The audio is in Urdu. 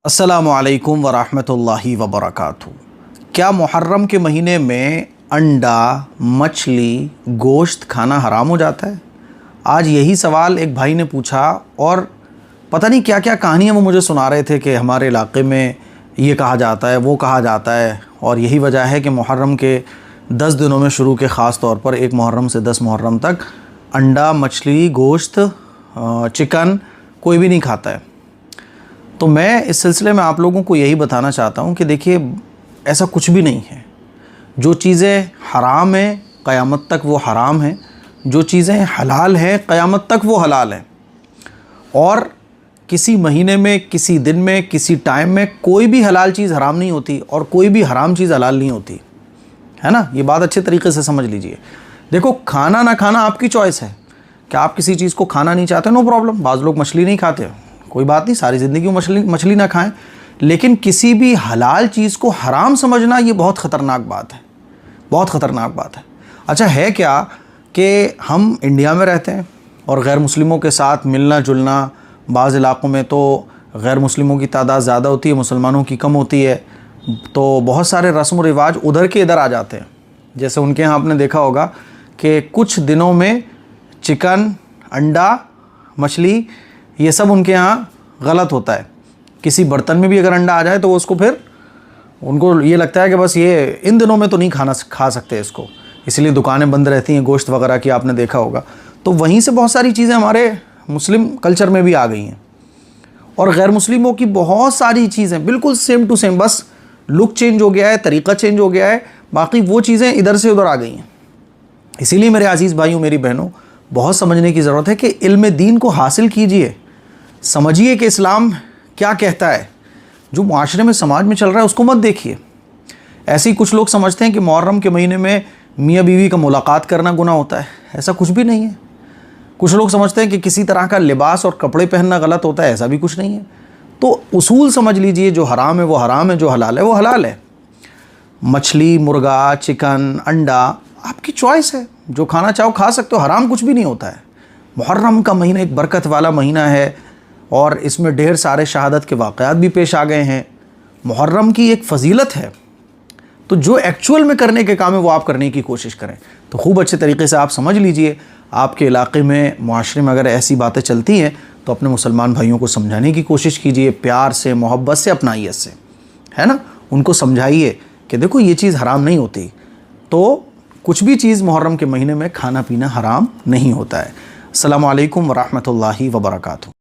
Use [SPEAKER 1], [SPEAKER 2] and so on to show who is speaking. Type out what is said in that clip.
[SPEAKER 1] السلام علیکم ورحمۃ اللہ وبرکاتہ۔ کیا محرم کے مہینے میں انڈا، مچھلی، گوشت کھانا حرام ہو جاتا ہے؟ آج یہی سوال ایک بھائی نے پوچھا اور پتہ نہیں کیا کیا کہانیاں وہ مجھے سنا رہے تھے کہ ہمارے علاقے میں یہ کہا جاتا ہے، وہ کہا جاتا ہے، اور یہی وجہ ہے کہ محرم کے 10 دنوں میں شروع کے خاص طور پر 1 محرم سے 10 محرم تک انڈا، مچھلی، گوشت، چکن کوئی بھی نہیں کھاتا ہے۔ تو میں اس سلسلے میں آپ لوگوں کو یہی بتانا چاہتا ہوں کہ دیکھیے، ایسا کچھ بھی نہیں ہے۔ جو چیزیں حرام ہیں قیامت تک وہ حرام ہیں، جو چیزیں حلال ہیں قیامت تک وہ حلال ہیں، اور کسی مہینے میں، کسی دن میں، کسی ٹائم میں کوئی بھی حلال چیز حرام نہیں ہوتی اور کوئی بھی حرام چیز حلال نہیں ہوتی ہے نا۔ یہ بات اچھے طریقے سے سمجھ لیجئے۔ دیکھو، کھانا نہ کھانا آپ کی چوائس ہے کہ آپ کسی چیز کو کھانا نہیں چاہتے، نو پرابلم۔ بعض لوگ مچھلی نہیں کھاتے، کوئی بات نہیں، ساری زندگی مچھلی نہ کھائیں، لیکن کسی بھی حلال چیز کو حرام سمجھنا یہ بہت خطرناک بات ہے، بہت خطرناک بات ہے۔ اچھا ہے کیا کہ ہم انڈیا میں رہتے ہیں اور غیر مسلموں کے ساتھ ملنا جلنا، بعض علاقوں میں تو غیر مسلموں کی تعداد زیادہ ہوتی ہے، مسلمانوں کی کم ہوتی ہے، تو بہت سارے رسم و رواج ادھر کے ادھر آ جاتے ہیں۔ جیسے ان کے ہاں آپ نے دیکھا ہوگا کہ کچھ دنوں میں چکن، انڈا، مچھلی، یہ سب ان کے ہاں غلط ہوتا ہے۔ کسی برتن میں بھی اگر انڈا آ جائے تو وہ اس کو پھر ان کو یہ لگتا ہے کہ بس یہ ان دنوں میں تو نہیں کھا سکتے اس کو، اس لیے دکانیں بند رہتی ہیں گوشت وغیرہ کی، آپ نے دیکھا ہوگا۔ تو وہیں سے بہت ساری چیزیں ہمارے مسلم کلچر میں بھی آ گئی ہیں، اور غیر مسلموں کی بہت ساری چیزیں بالکل سیم ٹو سیم، بس لک چینج ہو گیا ہے، طریقہ چینج ہو گیا ہے، باقی وہ چیزیں ادھر سے ادھر آ گئی ہیں۔ اسی لیے میرے عزیز بھائیوں، میری بہنوں، بہت سمجھنے کی ضرورت ہے کہ علم دین کو حاصل کیجئے، سمجھیے کہ اسلام کیا کہتا ہے۔ جو معاشرے میں سماج میں چل رہا ہے اس کو مت دیکھیے۔ ایسے ہی کچھ لوگ سمجھتے ہیں کہ محرم کے مہینے میں میاں بیوی کا ملاقات کرنا گناہ ہوتا ہے، ایسا کچھ بھی نہیں ہے۔ کچھ لوگ سمجھتے ہیں کہ کسی طرح کا لباس اور کپڑے پہننا غلط ہوتا ہے، ایسا بھی کچھ نہیں ہے۔ تو اصول سمجھ لیجئے، جو حرام ہے وہ حرام ہے، جو حلال ہے وہ حلال ہے۔ مچھلی، مرغا، چکن، انڈا آپ کی چوائس ہے، جو کھانا چاہو کھا سکتے ہو، حرام کچھ بھی نہیں ہوتا ہے۔ محرم کا مہینہ ایک برکت والا مہینہ ہے، اور اس میں ڈھیر سارے شہادت کے واقعات بھی پیش آ گئے ہیں۔ محرم کی ایک فضیلت ہے، تو جو ایکچول میں کرنے کے کام ہے وہ آپ کرنے کی کوشش کریں۔ تو خوب اچھے طریقے سے آپ سمجھ لیجئے، آپ کے علاقے میں، معاشرے میں اگر ایسی باتیں چلتی ہیں تو اپنے مسلمان بھائیوں کو سمجھانے کی کوشش کیجئے، پیار سے، محبت سے، اپنائیت سے، ہے نا۔ ان کو سمجھائیے کہ دیکھو یہ چیز حرام نہیں ہوتی، تو کچھ بھی چیز محرم کے مہینے میں کھانا پینا حرام نہیں ہوتا ہے۔ السلام علیکم ورحمۃ اللہ وبرکاتہ۔